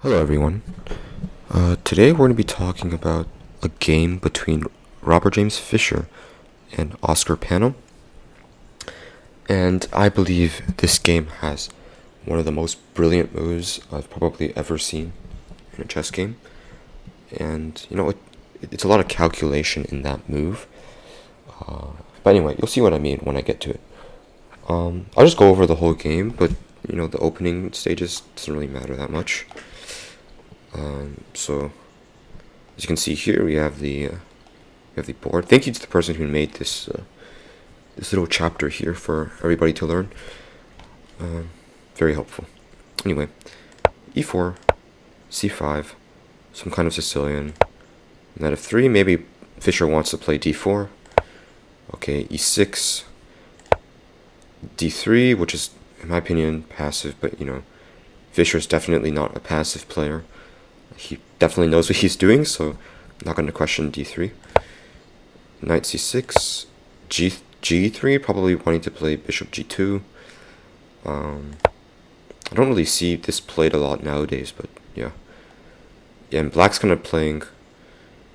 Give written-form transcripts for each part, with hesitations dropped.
Hello everyone. Today we're going to be talking about a game between Robert James Fischer and Oscar Pano. And I believe this game has one of the most brilliant moves I've probably ever seen in a chess game. And, it's a lot of calculation in that move. But anyway, you'll see what I mean when I get to it. I'll just go over the whole game, but, the opening stages doesn't really matter that much. So as you can see here, we have the board. Thank you to the person who made this this little chapter here for everybody to learn. Very helpful. Anyway, e4, c5, some kind of Sicilian. Knight f3. Maybe Fischer wants to play d4. Okay, e6, d3, which is, in my opinion, passive. But Fischer's definitely not a passive player. He definitely knows what he's doing, so I'm not going to question d3. Knight c6, g3, probably wanting to play bishop g2. I don't really see this played a lot nowadays, but yeah. Yeah, and black's kind of playing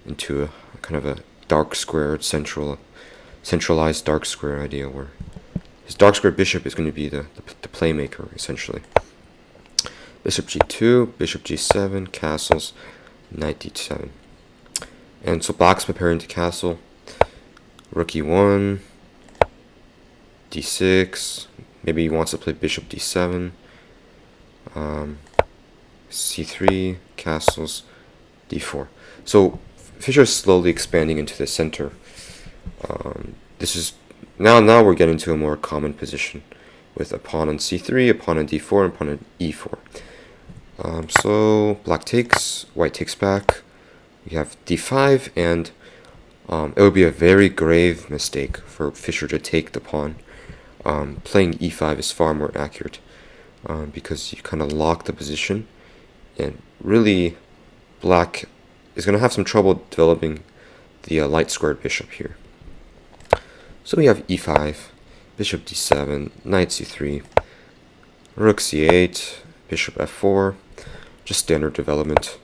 into a kind of a dark squared centralized dark square idea, where his dark square bishop is going to be the playmaker, essentially. Bishop g2, bishop g7, castles, knight d7. And so black's preparing to castle. Rook e1, d6, maybe he wants to play bishop d7, c3, castles, d4. So Fischer's slowly expanding into the center. This is now we're getting to a more common position with a pawn on c3, a pawn on d4, and a pawn on e4. So black takes, white takes back. We have d5, and it would be a very grave mistake for Fischer to take the pawn. Playing e5 is far more accurate because you kind of lock the position, and really black is going to have some trouble developing the light squared bishop here. So we have e5, bishop d7, knight c3, rook c8, bishop f4, just standard development.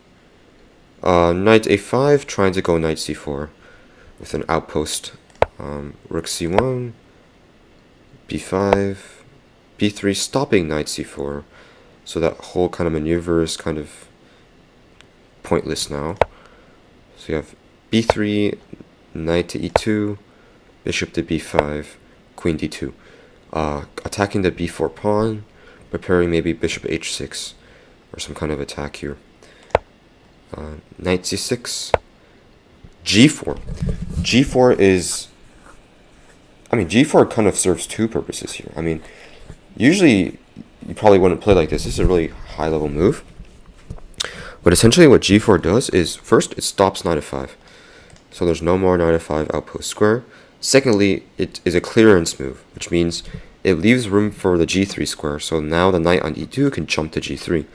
Knight a5, trying to go knight c4 with an outpost. Rook c1, b5, b3, stopping knight c4. So that whole kind of maneuver is kind of pointless now. So you have b3, knight to e2, bishop to b5, queen d2. Attacking the b4 pawn, preparing maybe bishop h6 or some kind of attack here. Knight c6, g4. G4 is, g4 kind of serves two purposes here. Usually you probably wouldn't play like this. This is a really high level move. But essentially what g4 does is, first, it stops knight f5. So there's no more knight f5 outpost square. Secondly, it is a clearance move, which means it leaves room for the g3 square. So now the knight on e2 can jump to g3.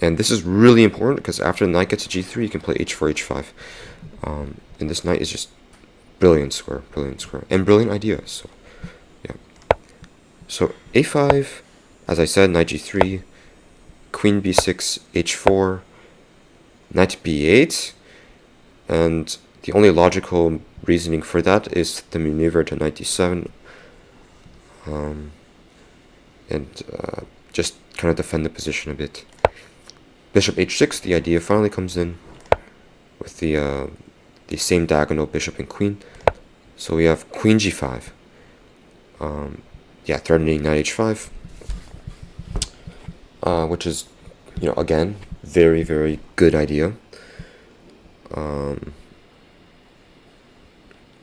And this is really important because after the knight gets to g3, you can play h4, h5. And this knight is just brilliant square, and brilliant idea. So, yeah. So a5, as I said, knight g3, queen b6, h4, knight b8, and the only logical reasoning for that is the maneuver to knight d7, just kind of defend the position a bit. Bishop h6, the idea finally comes in with the same diagonal bishop and queen. So we have queen g5, threatening knight h5, which is, again, very, very good idea.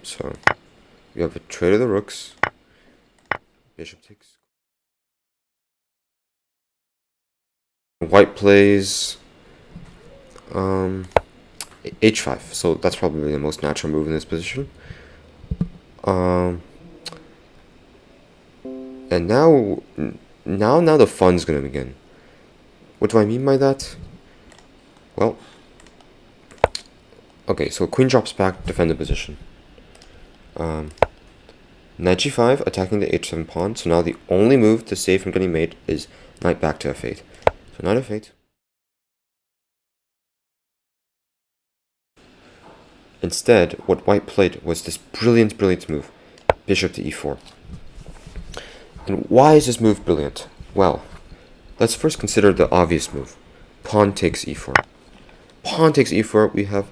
So we have a trade of the rooks. Bishop takes. White plays h5. So that's probably the most natural move in this position. And now the fun's gonna begin. What do I mean by that? Well, okay, so queen drops back, defend the position. Knight g5, attacking the h7 pawn. So now the only move to save from getting mate is knight back to f8. So knight f8. Instead, what white played was this brilliant move, bishop to e4. And why is this move brilliant? Well, let's first consider the obvious move. Pawn takes e4. Pawn takes e4, we have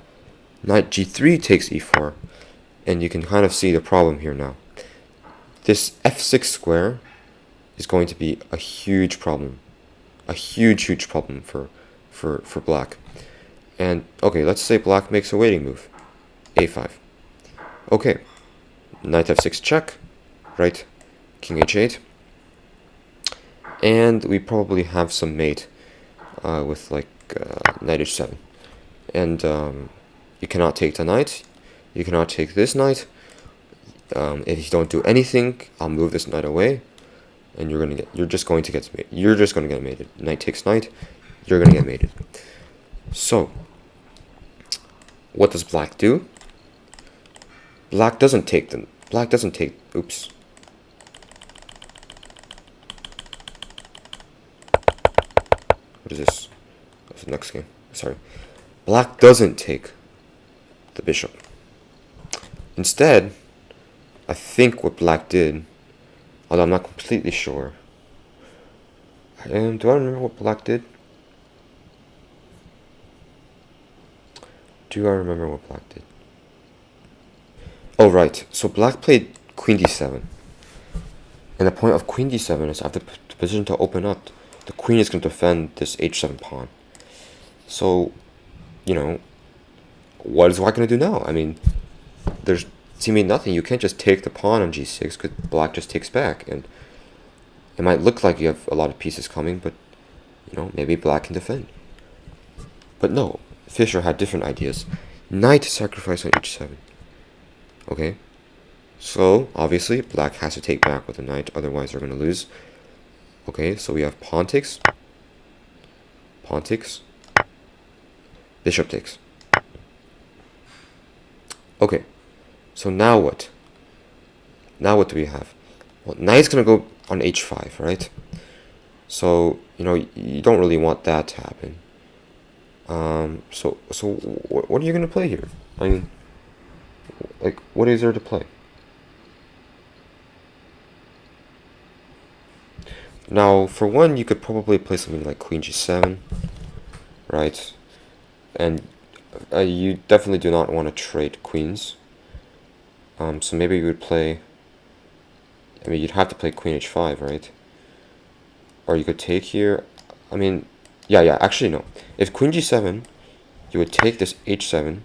knight g3 takes e4. And you can kind of see the problem here now. This f6 square is going to be a huge problem. A huge problem for black. And, okay, let's say black makes a waiting move. a5. Okay, knight f6 check, right? King h8. And we probably have some mate with like knight h7. And you cannot take the knight. You cannot take this knight. If you don't do anything, I'll move this knight away, and you're just going to get mated. Knight takes knight. You're gonna get mated. So, what does black do? Black doesn't take them. Black doesn't take. Oops. What is this? That's the next game. Sorry. Black doesn't take the bishop. Instead, I think what black did, although I'm not completely sure. Do I remember what black did? Do I remember what black did? Oh, right. So black played queen d7. And the point of queen d7 is after the position to open up, the queen is going to defend this h7 pawn. So, you know, what is white going to do now? I mean, there's seemingly nothing. You can't just take the pawn on g6 because black just takes back. And it might look like you have a lot of pieces coming, but, you know, maybe black can defend. But no, Fischer had different ideas. Knight sacrifice on h7. Okay, so obviously black has to take back with the knight, otherwise they're going to lose. Okay, so we have pawn takes, bishop takes. Okay, so now what? Now what do we have? Well, knight's going to go on h5, right? So, you know, you don't really want that to happen. So what are you going to play here? I mean, like, what is there to play? Now, for one, you could probably play something like queen g7, right? And you definitely do not want to trade queens. So maybe you would play, I mean, you'd have to play queen h5, right? Or you could take here. I mean, yeah, actually no. If queen g7, you would take this h7,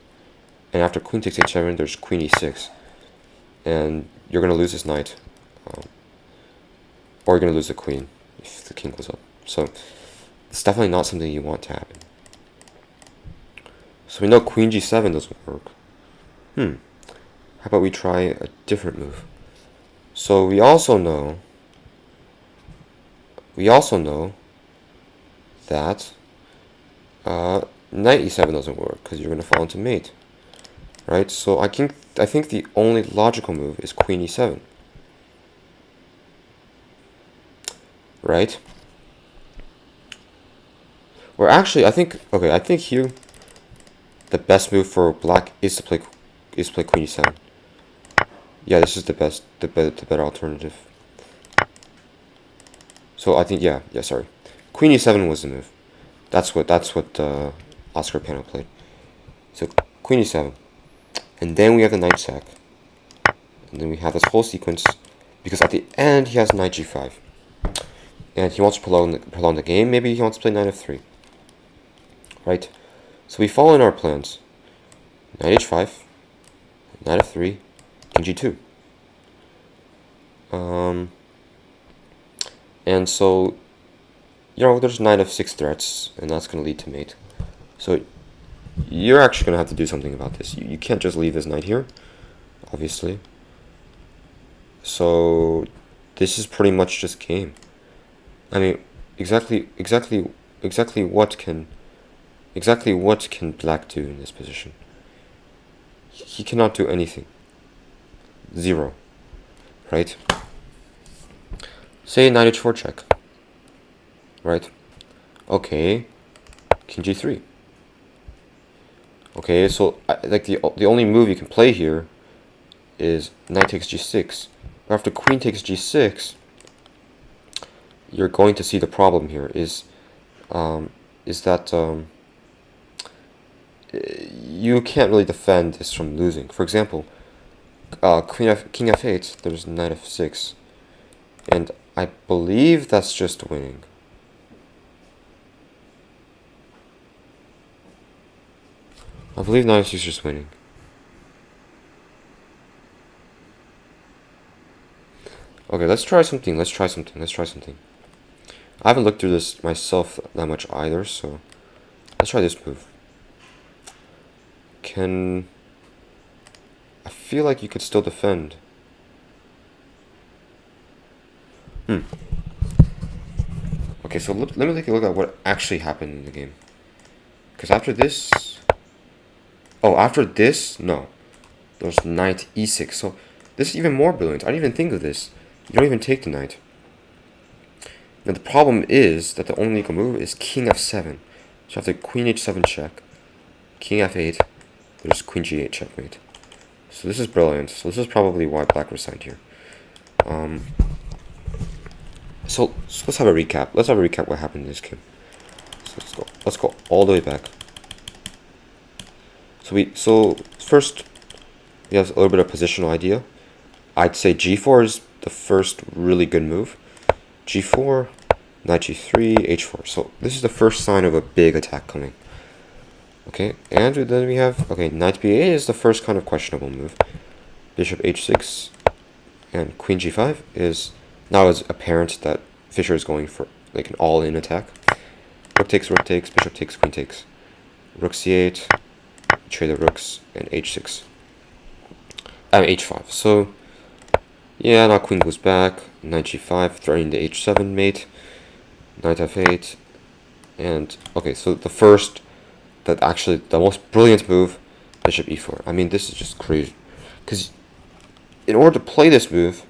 and after queen takes h7, there's queen e6. And you're going to lose this knight. Or you're going to lose the queen if the king goes up. So it's definitely not something you want to happen. So we know queen g7 doesn't work. How about we try a different move? So we also know that knight e7 doesn't work because you're going to fall into mate. Right? So I think the only logical move is queen e7. Right? Or actually, I think here the best move for black is to play queen e7. Yeah, this is the better alternative. So I think sorry, queen e7 was the move. That's what Oscar Pano played. So queen e7, and then we have the knight sack, and then we have this whole sequence because at the end he has knight g5. And he wants to prolong the game. Maybe he wants to play knight f3. Right? So we follow in our plans. Knight h5, knight f3, king g2. And so, you know, there's knight f6 threats, and that's going to lead to mate. So you're actually going to have to do something about this. You can't just leave this knight here, obviously. So this is pretty much just game. I mean, exactly what can black do in this position? He cannot do anything. Zero. Right? Say knight h4 check. Right? Okay. King g3. Okay, so like the only move you can play here is knight takes g6. After queen takes g6, you're going to see the problem here is that you can't really defend this from losing. For example, king f8, there's knight f6, and I believe that's just winning. I believe knight f6 is just winning. Okay, let's try something. I haven't looked through this myself that much either, so let's try this move. I feel like you could still defend. Okay, so let me take a look at what actually happened in the game. Because after this... Oh, after this? No. There's knight e6. So this is even more brilliant. I didn't even think of this. You don't even take the knight. Now the problem is that the only legal move is king f7. So after queen h7 check, king f8, there's queen g8 checkmate. So this is brilliant. So this is probably why black resigned here. So let's have a recap. Let's have a recap what happened in this game. So let's go all the way back. So first we have a little bit of positional idea. I'd say g4 is the first really good move. g4, knight g3, h4. So this is the first sign of a big attack coming. Okay, and then we have, okay, knight b8 is the first kind of questionable move. Bishop h6 and queen g5 is, now it's apparent that Fischer is going for like an all-in attack. Rook takes, bishop takes, queen takes. Rook c8, trade the rooks, and h6. h5. So, yeah, now queen goes back, knight g5, threatening the h7 mate, knight f8, and, okay, so the first, the most brilliant move, bishop e4. I mean, this is just crazy. Because in order to play this move,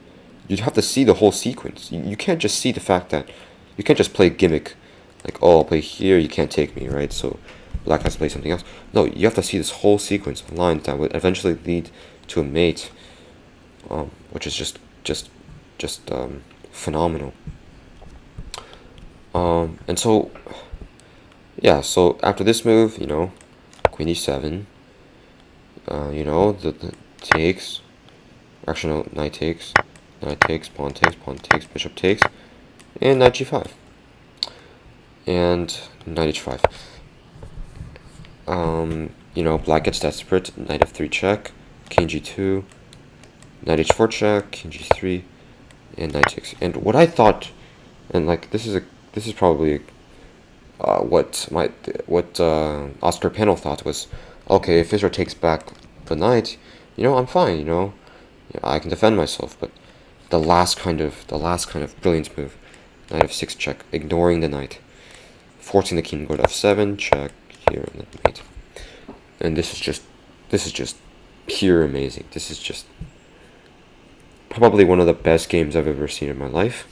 you'd have to see the whole sequence. You can't just see the fact that, you can't just play gimmick, like, oh, I'll play here, you can't take me, right? So black has to play something else. No, you have to see this whole sequence of lines that would eventually lead to a mate, which is just phenomenal. And so, yeah, so after this move, you know, queen e7, you know, the takes, actually no, knight takes, pawn takes, bishop takes, and knight g5, and knight h5. You know, black gets desperate, knight f3 check, king g2, knight h4 check, king g3, and knight takes. And what I thought, and like this is probably what Oscar Panel thought was, okay, if Fischer takes back the knight, you know, I'm fine, you know, I can defend myself. But the last kind of brilliant move, knight f6 check, ignoring the knight, forcing the king to go to f7 check here, and then mate. And this is just pure amazing. This is just probably one of the best games I've ever seen in my life.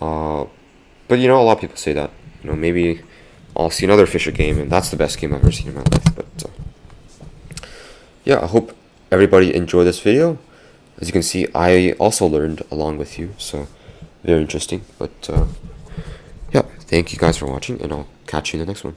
But you know, a lot of people say that, you know, maybe I'll see another Fischer game and that's the best game I've ever seen in my life. But yeah, I hope everybody enjoyed this video. As you can see, I also learned along with you, so very interesting. But yeah, thank you guys for watching, and I'll catch you in the next one.